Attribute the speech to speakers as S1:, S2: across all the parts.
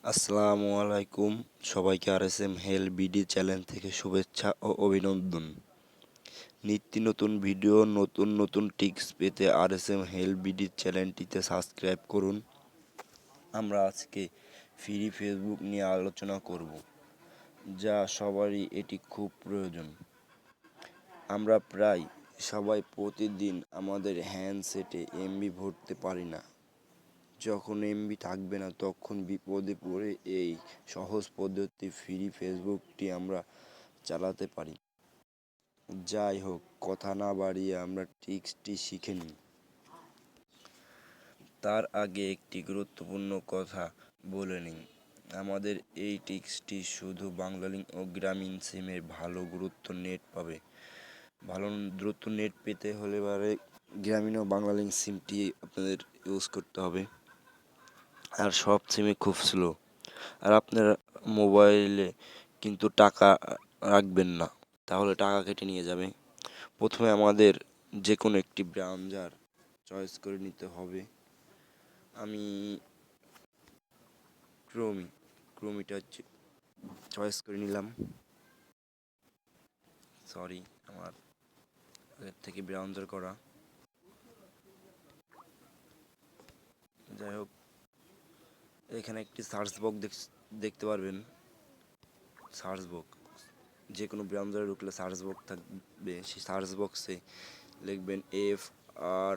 S1: আসসালামু আলাইকুম, সবাইকে RSM হেল বিডি চ্যানেল থেকে শুভেচ্ছা ও অভিনন্দন। নিত্য নতুন ভিডিও, নতুন নতুন টিপস পেতে RSM হেল বিডি চ্যানেলটিতে সাবস্ক্রাইব করুন। আমরা আজকে ফ্রি ফেসবুক নিয়ে আলোচনা করব, যা সবারই এটি খুব প্রয়োজন। আমরা প্রায় সবাই প্রতিদিন আমাদের হ্যান্ডসেটে এমবি ভরতে পারি না। যখন এমবি থাকবে না তখন বিপদে পড়ে এই সহজ পদ্ধতি ফ্রি ফেসবুকটি আমরা চালাতে পারি। যাই হোক, কথা না বাড়িয়ে আমরা ট্রিক্সটি শিখে নিই। তার আগে একটি গুরুত্বপূর্ণ কথা বলে নিই। আমাদের এই ট্রিক্সটি শুধু বাংলালিংক ও গ্রামীণ সিমের ভালো দ্রুত নেট পাবে। ভালো দ্রুত নেট পেতে হলে গ্রামীণ ও বাংলালিংক সিমটি আপনাদের ইউজ করতে হবে। আর সব সিমই খুব স্লো। আর আপনার মোবাইলে কিন্তু টাকা রাখবেন না, তাহলে টাকা কেটে নিয়ে যাবে। প্রথমে আমাদের যে কোনো একটি ব্রাউজার চয়েস করে নিতে হবে। আমি ক্রোমিটা চয়েস করে নিলাম। সরি, আমার এর থেকে ব্রাউজার করা। যাই হোক, এখানে একটি সার্চ বক্স দেখতে পারবেন। সার্চ বক্স, যে কোনো ব্রাউজারে ঢুকলে সার্চ বক্স থাকবে। সেই সার্চ বক্সে লিখবেন আর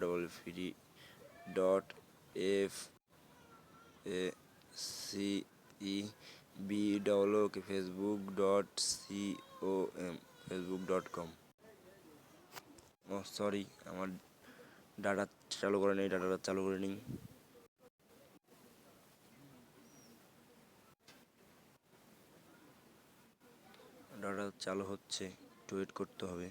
S1: double free dot F A C E B double O Facebook dot ফেসবুক.com। ও সরি, আমার ডাটা চালু করে নিই, ডাটাটা চালু করে নিই। ডাটা চালু হচ্ছে, একটু ওয়েট করতে হবে।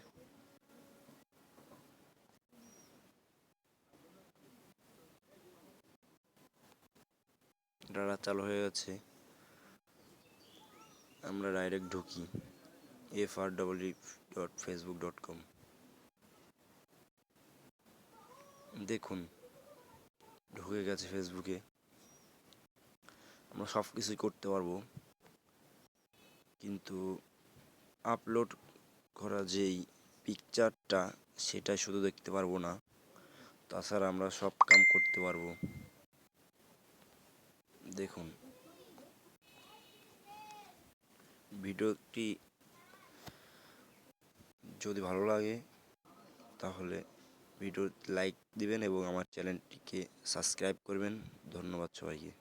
S1: ডাটা চালু হয়ে গেছে। আমরা ডাইরেক্ট ঢুকি FREE.Facebook.com। দেখুন, ঢুকে গেছে ফেসবুকে। আমরা সব কিছুই করতে পারবো, কিন্তু আপলোড করা যেই পিকচারটা সেটা শুধু দেখতে পারবো না, তাছাড়া আমরা সব কাম করতে পারবো। দেখুন, ভিডিওটি যদি ভালো লাগে তাহলে ভিডিও লাইক দিবেন এবং আমার চ্যানেলটিকে সাবস্ক্রাইব করবেন। ধন্যবাদ সবাইকে।